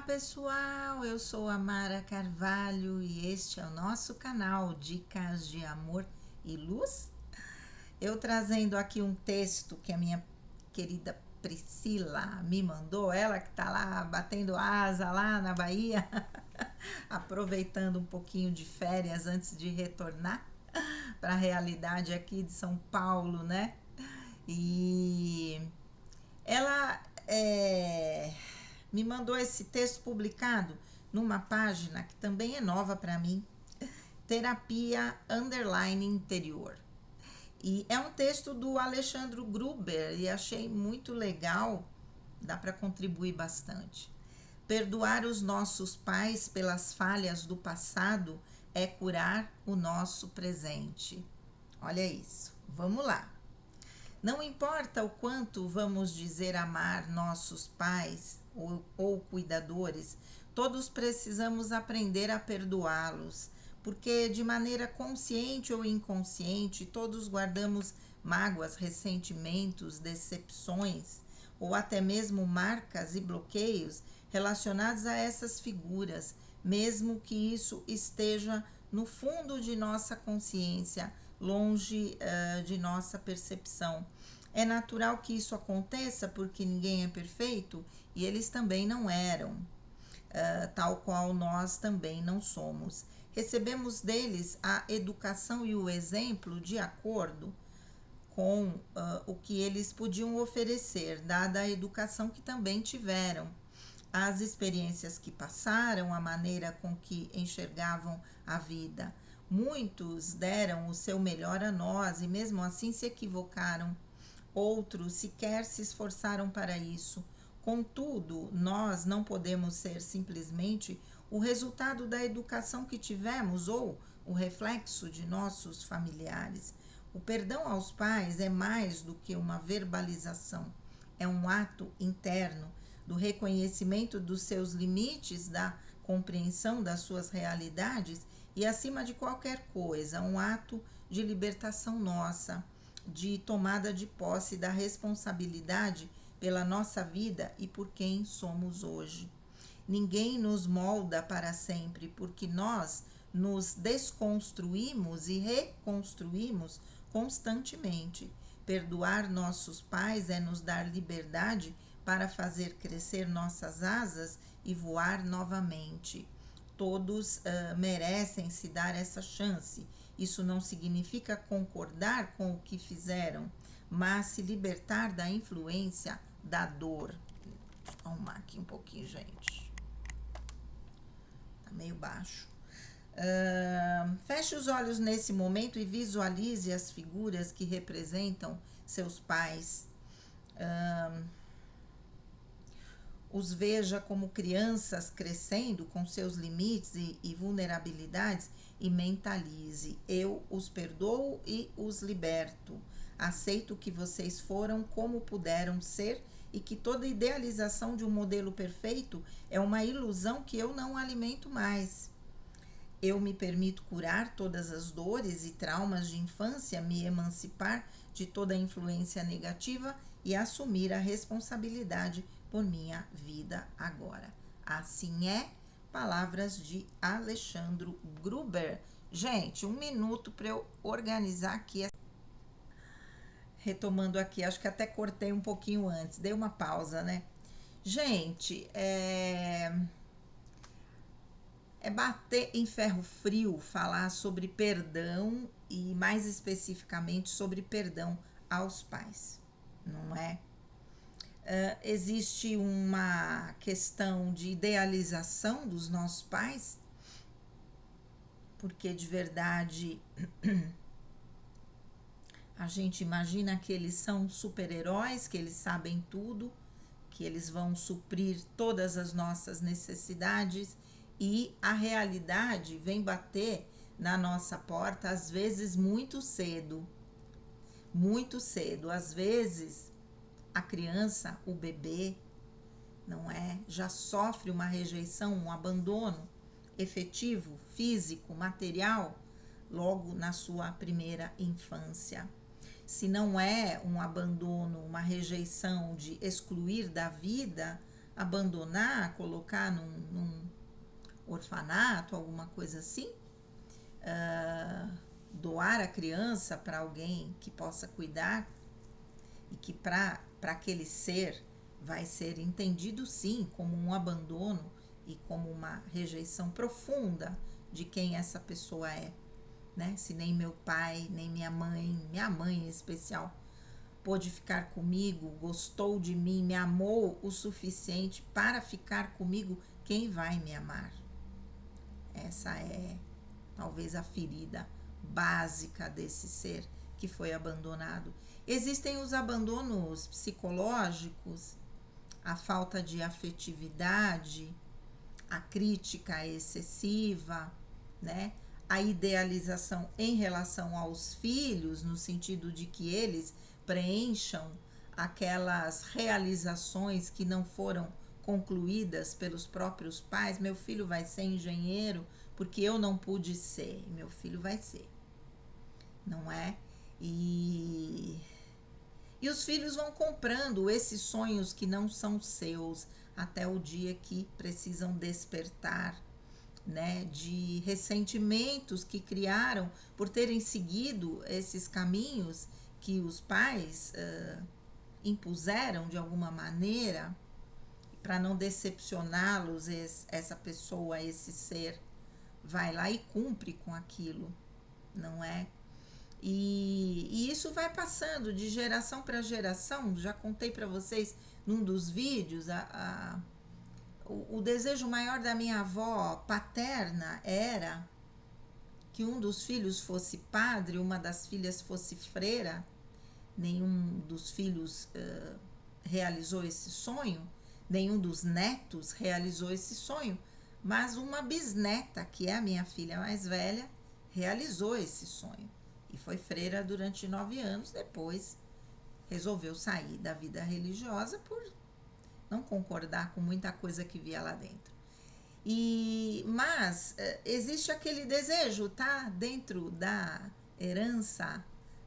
Pessoal, eu sou a Mara Carvalho e este é o nosso canal Dicas de Amor e Luz. Eu trazendo aqui um texto que a minha querida Priscila me mandou, ela que tá lá batendo asa lá na Bahia, aproveitando um pouquinho de férias antes de retornar para a realidade aqui de São Paulo, né? E ela me mandou esse texto publicado numa página que também é nova para mim, Terapia Underline Interior. E é um texto do Alexandre Gruber e achei muito legal, dá para contribuir bastante. Perdoar os nossos pais pelas falhas do passado é curar o nosso presente. Olha isso, vamos lá. Não importa o quanto vamos dizer amar nossos pais ou cuidadores, todos precisamos aprender a perdoá-los, porque de maneira consciente ou inconsciente, todos guardamos mágoas, ressentimentos, decepções ou até mesmo marcas e bloqueios relacionados a essas figuras, mesmo que isso esteja no fundo de nossa consciência, longe de nossa percepção. É natural que isso aconteça porque ninguém é perfeito e eles também não eram, tal qual nós também não somos. Recebemos deles a educação e o exemplo de acordo com o que eles podiam oferecer, dada a educação que também tiveram, as experiências que passaram, a maneira com que enxergavam a vida. Muitos deram o seu melhor a nós e mesmo assim se equivocaram. Outros sequer se esforçaram para isso. Contudo, nós não podemos ser simplesmente o resultado da educação que tivemos ou o reflexo de nossos familiares. O perdão aos pais é mais do que uma verbalização, é um ato interno do reconhecimento dos seus limites, da compreensão das suas realidades e, acima de qualquer coisa, um ato de libertação nossa, de tomada de posse da responsabilidade pela nossa vida e por quem somos hoje. Ninguém nos molda para sempre, porque nós nos desconstruímos e reconstruímos constantemente. Perdoar nossos pais é nos dar liberdade para fazer crescer nossas asas e voar novamente. Todos merecem se dar essa chance. Isso não significa concordar com o que fizeram, mas se libertar da influência da dor. Deixa eu arrumar aqui um pouquinho, gente. Tá meio baixo. Feche os olhos nesse momento e visualize as figuras que representam seus pais. Os veja como crianças crescendo com seus limites e vulnerabilidades e mentalize: eu os perdoo e os liberto. Aceito que vocês foram como puderam ser e que toda idealização de um modelo perfeito é uma ilusão que eu não alimento mais. Eu me permito curar todas as dores e traumas de infância, me emancipar de toda influência negativa e assumir a responsabilidade por minha vida agora. Assim é, palavras de Alexandre Gruber. Gente, um minuto para eu organizar aqui. Retomando aqui, acho que até cortei um pouquinho antes, dei uma pausa, né? Gente, é bater em ferro frio falar sobre perdão e mais especificamente sobre perdão aos pais, não é? Existe uma questão de idealização dos nossos pais, porque de verdade a gente imagina que eles são super-heróis, que eles sabem tudo, que eles vão suprir todas as nossas necessidades e a realidade vem bater na nossa porta às vezes muito cedo. Muito cedo. Às vezes a criança, o bebê, não é? Já sofre uma rejeição, um abandono efetivo, físico, material, logo na sua primeira infância. Se não é um abandono, uma rejeição de excluir da vida, abandonar, colocar num orfanato, alguma coisa assim, doar a criança para alguém que possa cuidar e que para aquele ser vai ser entendido sim como um abandono e como uma rejeição profunda de quem essa pessoa é, né? Se nem meu pai, nem minha mãe em especial, pôde ficar comigo, gostou de mim, me amou o suficiente para ficar comigo, quem vai me amar? Essa é talvez a ferida básica desse ser que foi abandonado. Existem os abandonos psicológicos, a falta de afetividade, a crítica excessiva, né? A idealização em relação aos filhos, no sentido de que eles preencham aquelas realizações que não foram concluídas pelos próprios pais. Meu filho vai ser engenheiro porque eu não pude ser, meu filho vai ser, não é? E os filhos vão comprando esses sonhos que não são seus até o dia que precisam despertar, né, de ressentimentos que criaram por terem seguido esses caminhos que os pais impuseram de alguma maneira para não decepcioná-los. Essa pessoa, esse ser, vai lá e cumpre com aquilo, não é? E isso vai passando de geração para geração. Já contei para vocês num dos vídeos, o desejo maior da minha avó paterna era que um dos filhos fosse padre, uma das filhas fosse freira. Nenhum dos filhos realizou esse sonho, nenhum dos netos realizou esse sonho, mas uma bisneta, que é a minha filha mais velha, realizou esse sonho e foi freira durante 9 anos. Depois resolveu sair da vida religiosa por não concordar com muita coisa que via lá dentro. Mas existe aquele desejo, tá dentro da herança,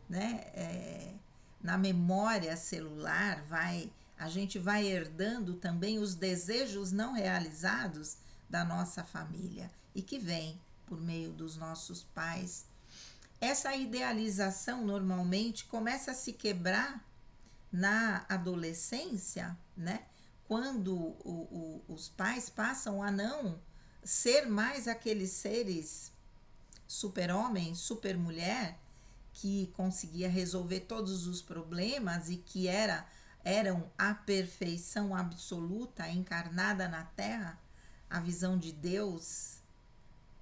né? Na memória celular, a gente vai herdando também os desejos não realizados da nossa família e que vem por meio dos nossos pais. Essa idealização normalmente começa a se quebrar na adolescência, né? Quando os pais passam a não ser mais aqueles seres super-homem, super-mulher, que conseguia resolver todos os problemas e que eram a perfeição absoluta encarnada na Terra. A visão de Deus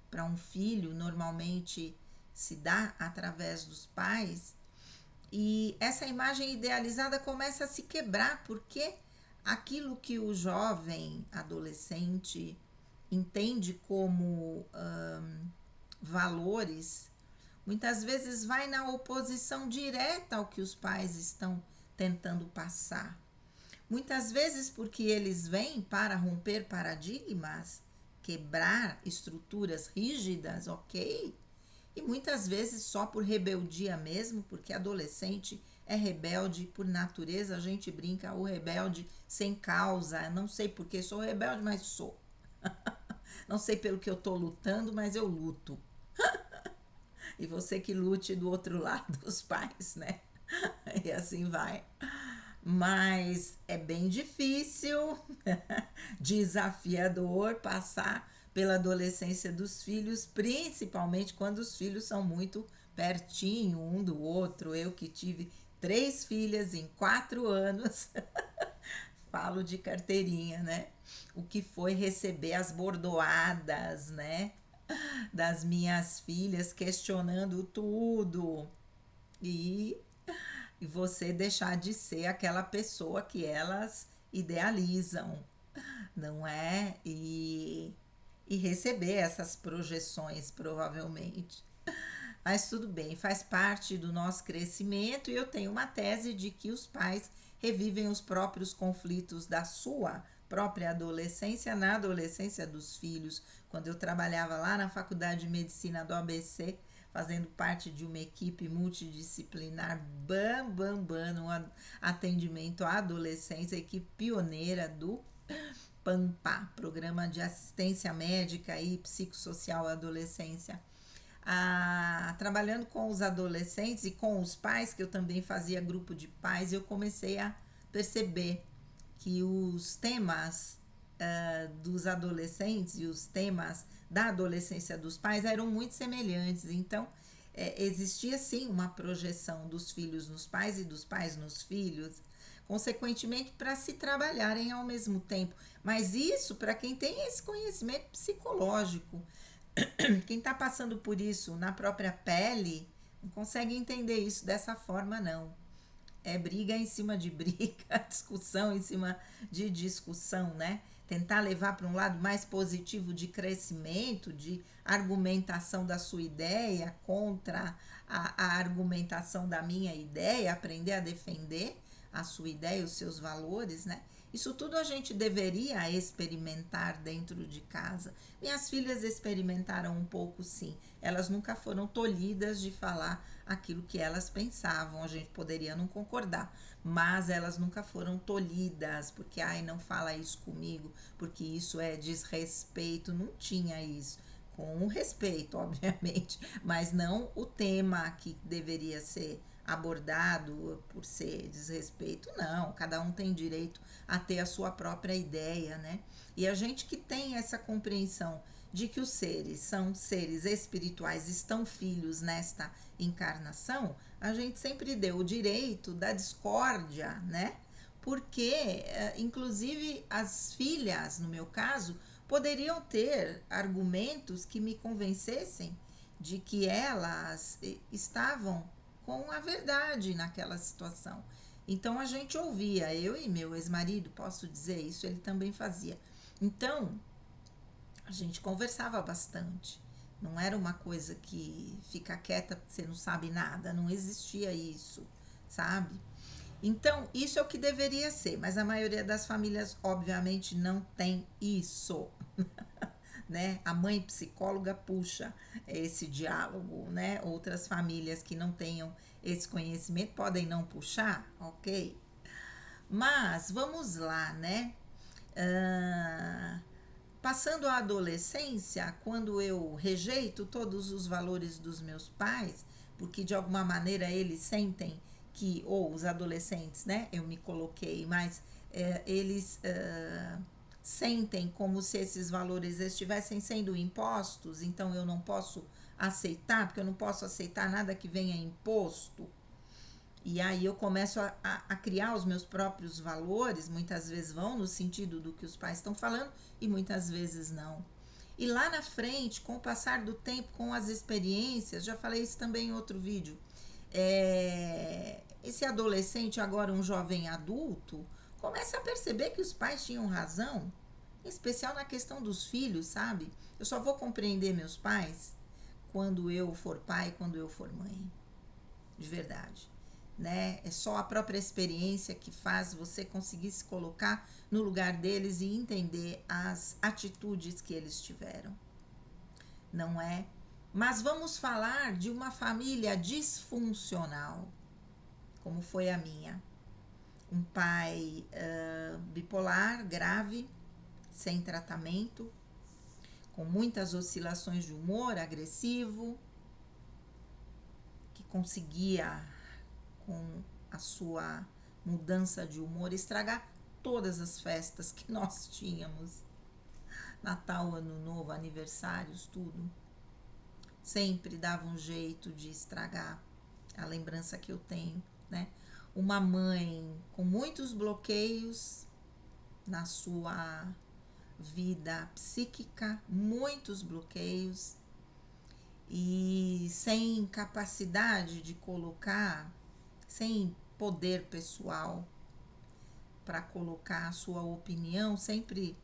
para um filho normalmente se dá através dos pais. E essa imagem idealizada começa a se quebrar, porque aquilo que o jovem adolescente entende como valores, muitas vezes vai na oposição direta ao que os pais estão tentando passar. Muitas vezes porque eles vêm para romper paradigmas, quebrar estruturas rígidas, ok? E muitas vezes só por rebeldia mesmo, porque adolescente é rebelde por natureza. A gente brinca, o rebelde sem causa. Não sei porque sou rebelde, mas sou. Não sei pelo que eu tô lutando, mas eu luto. E você que lute do outro lado dos pais, né? E assim vai. Mas é bem difícil, desafiador passar pela adolescência dos filhos, principalmente quando os filhos são muito pertinho um do outro. Eu que tive 3 filhas em 4 anos, falo de carteirinha, né? O que foi receber as bordoadas, né? Das minhas filhas questionando tudo. E você deixar de ser aquela pessoa que elas idealizam, não é? E receber essas projeções, provavelmente. Mas tudo bem, faz parte do nosso crescimento. E eu tenho uma tese de que os pais revivem os próprios conflitos da sua própria adolescência na adolescência dos filhos. Quando eu trabalhava lá na Faculdade de Medicina do ABC, fazendo parte de uma equipe multidisciplinar, no atendimento à adolescência, equipe pioneira do PAMPA, Programa de Assistência Médica e Psicossocial à Adolescência. Trabalhando com os adolescentes e com os pais, que eu também fazia grupo de pais, eu comecei a perceber que os temas dos adolescentes e os temas da adolescência dos pais eram muito semelhantes. Então, existia sim uma projeção dos filhos nos pais e dos pais nos filhos, consequentemente, para se trabalharem ao mesmo tempo. Mas isso para quem tem esse conhecimento psicológico. Quem está passando por isso na própria pele não consegue entender isso dessa forma, não. É briga em cima de briga, discussão em cima de discussão, né? Tentar levar para um lado mais positivo de crescimento, de argumentação da sua ideia contra a argumentação da minha ideia, aprender a defender a sua ideia, os seus valores, né? Isso tudo a gente deveria experimentar dentro de casa. Minhas filhas experimentaram um pouco, sim. Elas nunca foram tolhidas de falar aquilo que elas pensavam. A gente poderia não concordar, mas elas nunca foram tolhidas, porque, ai, não fala isso comigo, porque isso é desrespeito. Não tinha isso. Com o respeito, obviamente, mas não o tema que deveria ser abordado por ser desrespeito, não. Cada um tem direito a ter a sua própria ideia, né? E a gente que tem essa compreensão de que os seres são seres espirituais, estão filhos nesta encarnação, a gente sempre deu o direito da discórdia, né? Porque, inclusive, as filhas, no meu caso, poderiam ter argumentos que me convencessem de que elas estavam com a verdade naquela situação. Então a gente ouvia, eu e meu ex-marido, posso dizer isso, ele também fazia. Então a gente conversava bastante. Não era uma coisa que fica quieta porque você não sabe nada, não existia isso, sabe? Então, isso é o que deveria ser, mas a maioria das famílias, obviamente, não tem isso. Né? A mãe psicóloga puxa esse diálogo, né? Outras famílias que não tenham esse conhecimento podem não puxar, ok? Mas vamos lá, né? Passando a adolescência, quando eu rejeito todos os valores dos meus pais, porque de alguma maneira eles sentem que, ou os adolescentes, né? Eu me coloquei, mas eles sentem como se esses valores estivessem sendo impostos, então eu não posso aceitar, porque eu não posso aceitar nada que venha imposto. E aí eu começo a criar os meus próprios valores, muitas vezes vão no sentido do que os pais estão falando e muitas vezes não. E lá na frente, com o passar do tempo, com as experiências, já falei isso também em outro vídeo, esse adolescente, agora um jovem adulto, começa a perceber que os pais tinham razão, em especial na questão dos filhos, sabe? Eu só vou compreender meus pais quando eu for pai, quando eu for mãe. De verdade. Né? É só a própria experiência que faz você conseguir se colocar no lugar deles e entender as atitudes que eles tiveram. Não é? Mas vamos falar de uma família disfuncional, como foi a minha. Um pai bipolar, grave, sem tratamento, com muitas oscilações de humor, agressivo, que conseguia, com a sua mudança de humor, estragar todas as festas que nós tínhamos. Natal, Ano Novo, aniversários, tudo. Sempre dava um jeito de estragar a lembrança que eu tenho, né? Uma mãe com muitos bloqueios na sua vida psíquica, muitos bloqueios, e sem capacidade de colocar, sem poder pessoal para colocar a sua opinião, sempre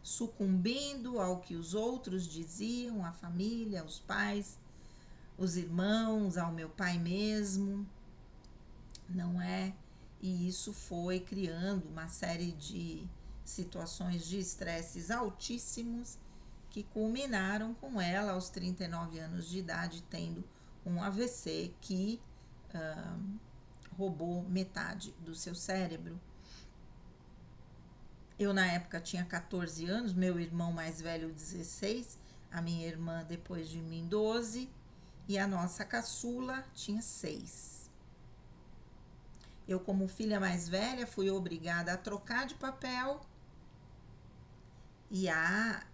sucumbindo ao que os outros diziam, a família, os pais, os irmãos, ao meu pai mesmo, não é? E isso foi criando uma série de situações de estresses altíssimos que culminaram com ela aos 39 anos de idade tendo um AVC que roubou metade do seu cérebro. Eu, na época, tinha 14 anos, meu irmão mais velho, 16, a minha irmã, depois de mim, 12, e a nossa caçula tinha 6. Eu, como filha mais velha, fui obrigada a trocar de papel e a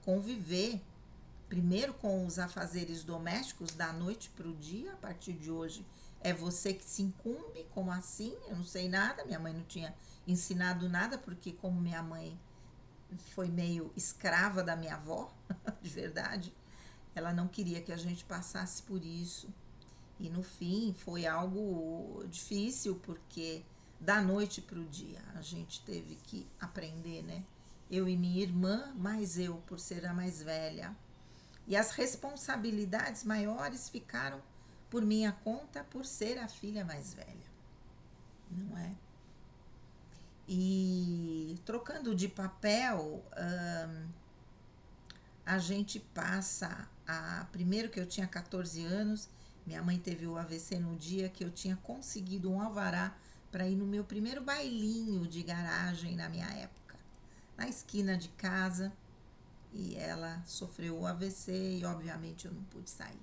conviver, primeiro com os afazeres domésticos da noite para o dia. A partir de hoje é você que se incumbe. Como assim? Eu não sei nada, minha mãe não tinha ensinado nada, porque como minha mãe foi meio escrava da minha avó, de verdade, ela não queria que a gente passasse por isso. E no fim foi algo difícil, porque da noite para o dia a gente teve que aprender, né? Eu e minha irmã, mais eu por ser a mais velha. E as responsabilidades maiores ficaram por minha conta por ser a filha mais velha, não é? E trocando de papel, a gente passa a... Primeiro que eu tinha 14 anos, minha mãe teve o AVC no dia que eu tinha conseguido um alvará para ir no meu primeiro bailinho de garagem na minha época, na esquina de casa, e ela sofreu o AVC e obviamente eu não pude sair,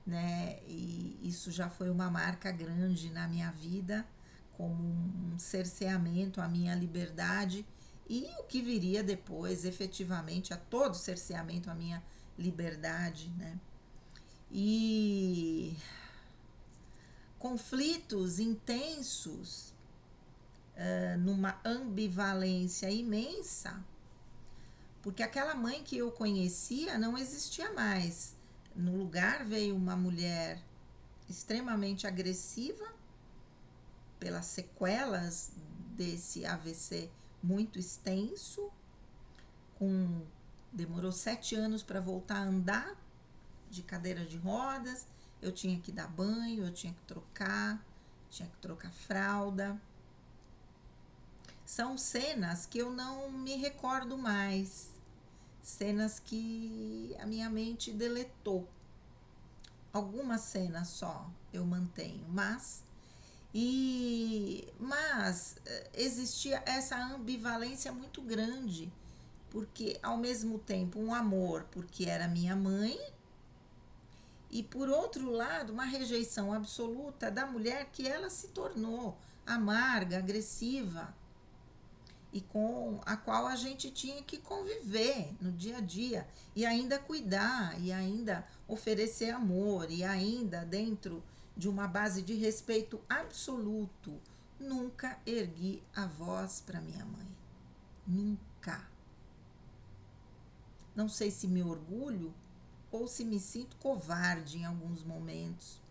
né? E isso já foi uma marca grande na minha vida, como um cerceamento à minha liberdade, e o que viria depois, efetivamente, a todo cerceamento à minha liberdade, né? E conflitos intensos, numa ambivalência imensa, porque aquela mãe que eu conhecia não existia mais. No lugar veio uma mulher extremamente agressiva, pelas sequelas desse AVC muito extenso, demorou 7 anos para voltar a andar de cadeira de rodas. Eu tinha que dar banho, eu tinha que trocar fralda. São cenas que eu não me recordo mais, cenas que a minha mente deletou. Algumas cenas só eu mantenho, mas existia essa ambivalência muito grande, porque ao mesmo tempo um amor porque era minha mãe, e por outro lado uma rejeição absoluta da mulher que ela se tornou, amarga, agressiva, e com a qual a gente tinha que conviver no dia a dia, e ainda cuidar, e ainda oferecer amor, e ainda dentro de uma base de respeito absoluto. Nunca ergui a voz para minha mãe. Nunca. Não sei se me orgulho ou se me sinto covarde em alguns momentos,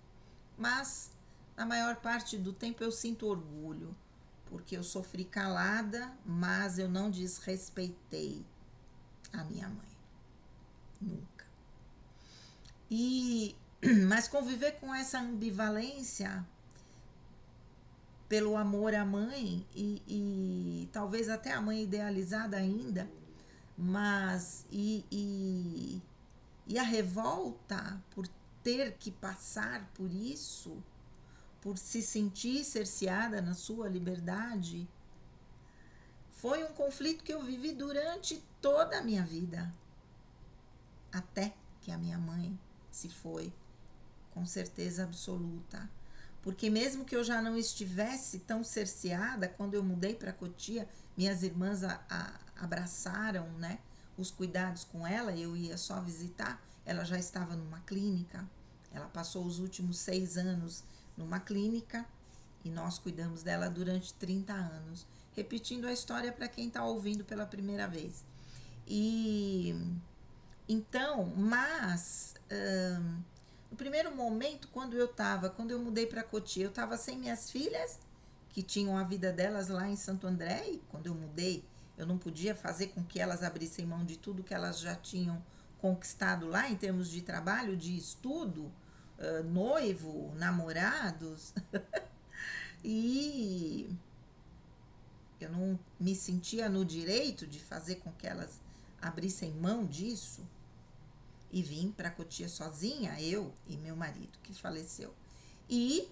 mas na maior parte do tempo eu sinto orgulho, porque eu sofri calada, mas eu não desrespeitei a minha mãe. Nunca. Mas conviver com essa ambivalência pelo amor à mãe, e talvez até a mãe idealizada ainda, mas e a revolta por ter que passar por isso, por se sentir cerceada na sua liberdade, foi um conflito que eu vivi durante toda a minha vida, até que a minha mãe se foi, com certeza absoluta. Porque mesmo que eu já não estivesse tão cerceada, quando eu mudei para Cotia, minhas irmãs abraçaram, né, os cuidados com ela, eu ia só visitar, ela já estava numa clínica, ela passou os últimos 6 anos numa clínica, e nós cuidamos dela durante 30 anos. Repetindo a história para quem está ouvindo pela primeira vez. E então, mas no primeiro momento, quando eu mudei para Cotia, eu estava sem minhas filhas, que tinham a vida delas lá em Santo André, e quando eu mudei, eu não podia fazer com que elas abrissem mão de tudo que elas já tinham conquistado lá, em termos de trabalho, de estudo, noivo, namorados. E eu não me sentia no direito de fazer com que elas abrissem mão disso, e vim para Cotia sozinha, eu e meu marido, que faleceu. E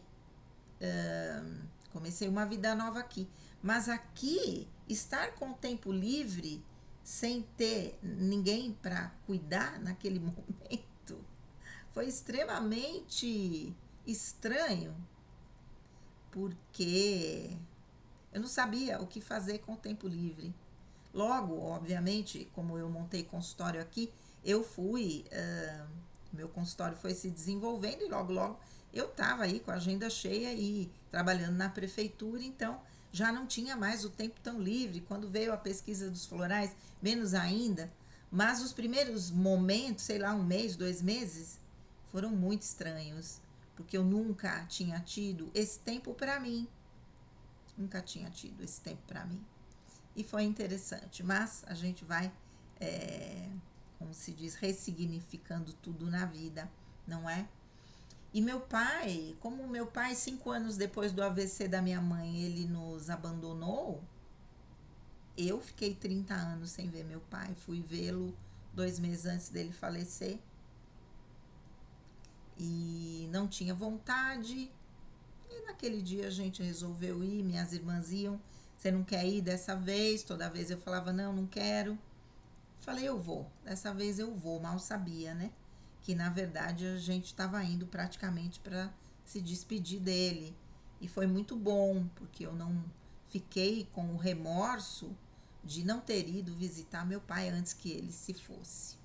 comecei uma vida nova aqui. Mas aqui estar com o tempo livre sem ter ninguém para cuidar naquele momento foi extremamente estranho, porque eu não sabia o que fazer com o tempo livre. Logo, obviamente, como eu montei consultório aqui, eu fui, meu consultório foi se desenvolvendo e logo eu estava aí com a agenda cheia e trabalhando na prefeitura, então já não tinha mais o tempo tão livre. Quando veio a pesquisa dos florais, menos ainda, mas os primeiros momentos, sei lá, um mês, 2 meses, foram muito estranhos, porque eu nunca tinha tido esse tempo para mim. Nunca tinha tido esse tempo para mim. E foi interessante, mas a gente vai, como se diz, ressignificando tudo na vida, não é? E meu pai, como meu pai, 5 anos depois do AVC da minha mãe, ele nos abandonou, eu fiquei 30 anos sem ver meu pai. Fui vê-lo 2 meses antes dele falecer e não tinha vontade. E naquele dia a gente resolveu ir, minhas irmãs iam. Você não quer ir dessa vez? Toda vez eu falava, não, não quero. Falei, eu vou, dessa vez eu vou. Mal sabia, né? Que na verdade a gente estava indo praticamente para se despedir dele. E foi muito bom, porque eu não fiquei com o remorso de não ter ido visitar meu pai antes que ele se fosse.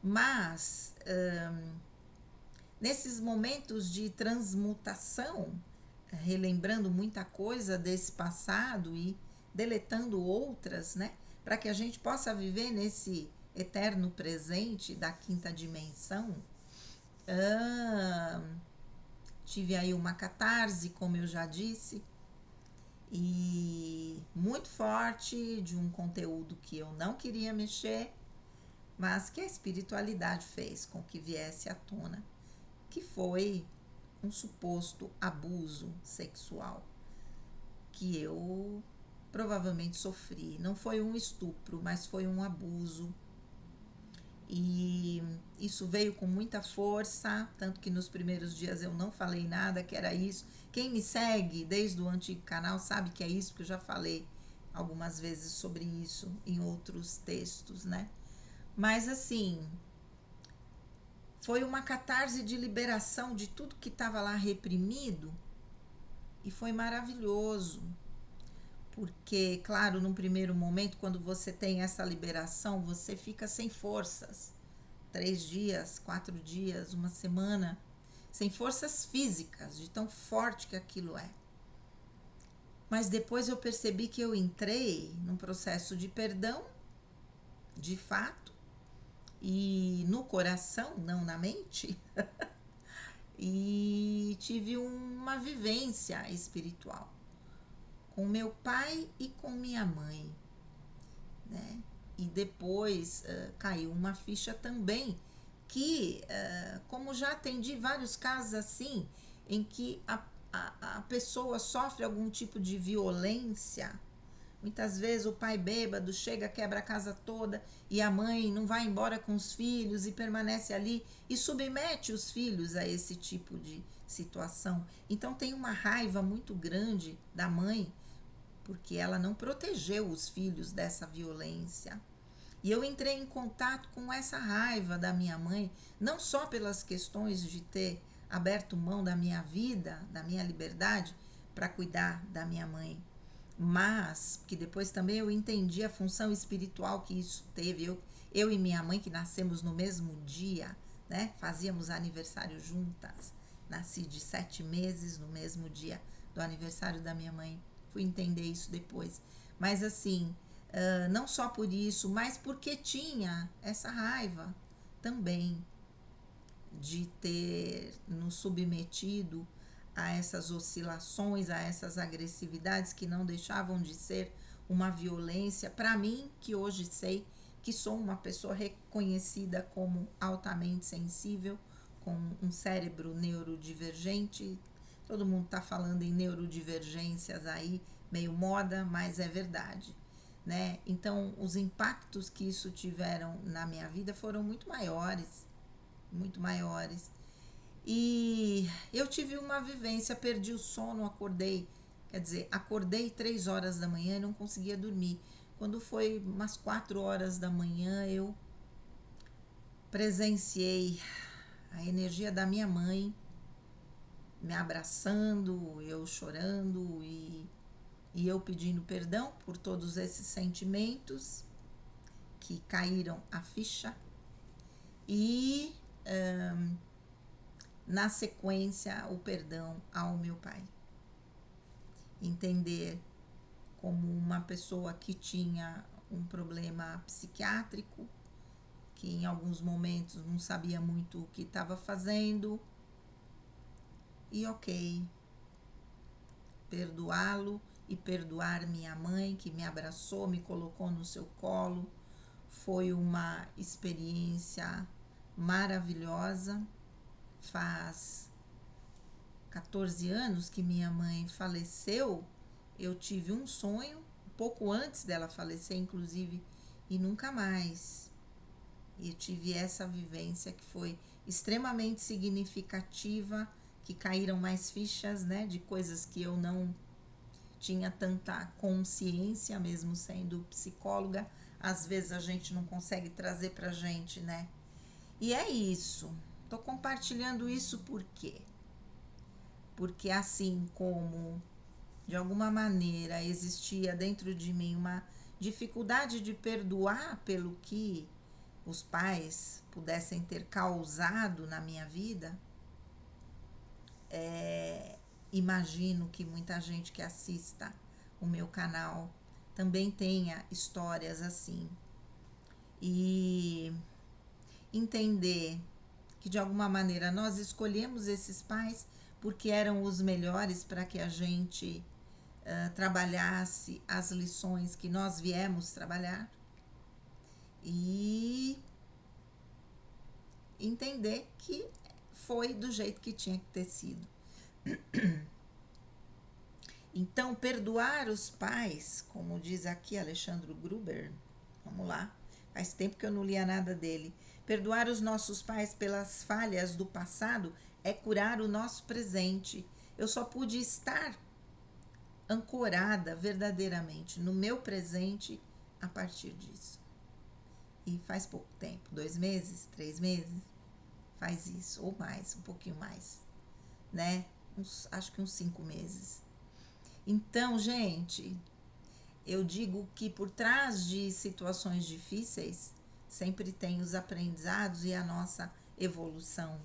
Mas nesses momentos de transmutação, relembrando muita coisa desse passado e deletando outras, né? Para que a gente possa viver nesse eterno presente da quinta dimensão. Tive aí uma catarse, como eu já disse, e muito forte, de um conteúdo que eu não queria mexer, mas que a espiritualidade fez com que viesse à tona, que foi um suposto abuso sexual que eu provavelmente sofri. Não foi um estupro, mas foi um abuso. E isso veio com muita força, tanto que nos primeiros dias eu não falei nada, que era isso. Quem me segue desde o antigo canal sabe que é isso, porque eu já falei algumas vezes sobre isso em outros textos, né? Mas assim, foi uma catarse de liberação de tudo que estava lá reprimido e foi maravilhoso. Porque, claro, num primeiro momento, quando você tem essa liberação, você fica sem forças. 3 dias, 4 dias, uma semana, sem forças físicas, de tão forte que aquilo é. Mas depois eu percebi que eu entrei num processo de perdão, de fato, e no coração, não na mente, e tive uma vivência espiritual com meu pai e com minha mãe, né? E depois caiu uma ficha também que, como já atendi vários casos assim, em que a pessoa sofre algum tipo de violência. Muitas vezes o pai bêbado chega, quebra a casa toda e a mãe não vai embora com os filhos e permanece ali e submete os filhos a esse tipo de situação. Então tem uma raiva muito grande da mãe porque ela não protegeu os filhos dessa violência. E eu entrei em contato com essa raiva da minha mãe, não só pelas questões de ter aberto mão da minha vida, da minha liberdade, para cuidar da minha mãe, mas que depois também eu entendi a função espiritual que isso teve. Eu e minha mãe, que nascemos no mesmo dia, né? Fazíamos aniversário juntas. Nasci de 7 meses no mesmo dia do aniversário da minha mãe. Fui entender isso depois. Mas assim, não só por isso, mas porque tinha essa raiva também de ter nos submetido a essas oscilações, a essas agressividades que não deixavam de ser uma violência. Para mim, que hoje sei que sou uma pessoa reconhecida como altamente sensível, com um cérebro neurodivergente. Todo mundo está falando em neurodivergências aí, meio moda, mas é verdade, né? Então, os impactos que isso tiveram na minha vida foram muito maiores, muito maiores. E eu tive uma vivência, perdi o sono, acordei Quer dizer, acordei 3 horas da manhã e não conseguia dormir. Quando foi umas 4 horas da manhã, eu presenciei a energia da minha mãe me abraçando, eu chorando e eu pedindo perdão por todos esses sentimentos que caíram a ficha. E na sequência, o perdão ao meu pai. Entender como uma pessoa que tinha um problema psiquiátrico, que em alguns momentos não sabia muito o que estava fazendo, e perdoá-lo e perdoar minha mãe, que me abraçou, me colocou no seu colo. Foi uma experiência maravilhosa. Faz 14 anos que minha mãe faleceu. Eu tive um sonho, um pouco antes dela falecer, inclusive, e nunca mais. E eu tive essa vivência que foi extremamente significativa, que caíram mais fichas, né, de coisas que eu não tinha tanta consciência, mesmo sendo psicóloga. Às vezes a gente não consegue trazer pra gente, né? E é isso. Tô compartilhando isso por quê? Porque assim como de alguma maneira existia dentro de mim uma dificuldade de perdoar pelo que os pais pudessem ter causado na minha vida, imagino que muita gente que assista o meu canal também tenha histórias assim. E entender que de alguma maneira nós escolhemos esses pais porque eram os melhores para que a gente trabalhasse as lições que nós viemos trabalhar, e entender que foi do jeito que tinha que ter sido. Então, perdoar os pais, como diz aqui Alexandre Gruber, vamos lá, faz tempo que eu não lia nada dele. Perdoar os nossos pais pelas falhas do passado é curar o nosso presente. Eu só pude estar ancorada verdadeiramente no meu presente a partir disso. E faz pouco tempo, 2 meses, 3 meses, faz isso, ou mais, um pouquinho mais, né? Acho que uns 5 meses. Então, gente, eu digo que por trás de situações difíceis sempre tem os aprendizados e a nossa evolução.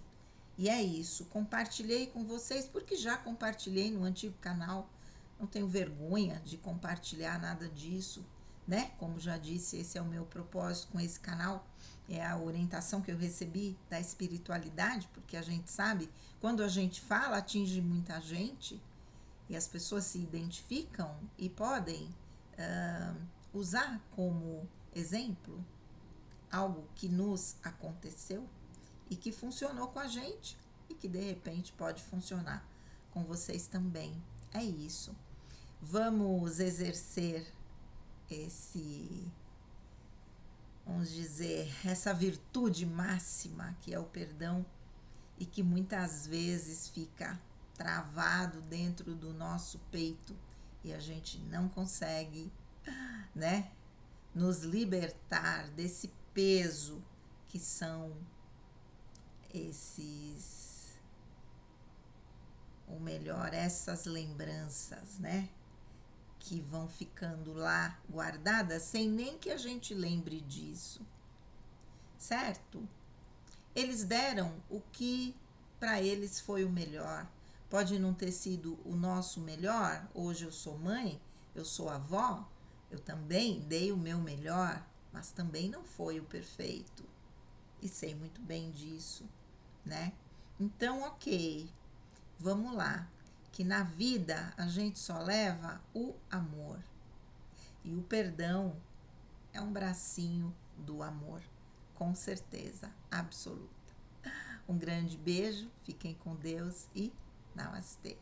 E é isso, compartilhei com vocês porque já compartilhei no antigo canal, não tenho vergonha de compartilhar nada disso, né? Como já disse, esse é o meu propósito com esse canal, é a orientação que eu recebi da espiritualidade, porque a gente sabe, quando a gente fala, atinge muita gente e as pessoas se identificam e podem usar como exemplo algo que nos aconteceu e que funcionou com a gente e que de repente pode funcionar com vocês também. É isso. Vamos exercer vamos dizer, essa virtude máxima que é o perdão e que muitas vezes fica travado dentro do nosso peito e a gente não consegue, né, nos libertar desse peso que são essas lembranças, né, que vão ficando lá guardadas sem nem que a gente lembre disso, certo? Eles deram o que para eles foi o melhor. Pode não ter sido o nosso melhor. Hoje eu sou mãe, eu sou avó, eu também dei o meu melhor, mas também não foi o perfeito. E sei muito bem disso, né? Então, vamos lá. Que na vida a gente só leva o amor. E o perdão é um bracinho do amor, com certeza absoluta. Um grande beijo, fiquem com Deus e namastê.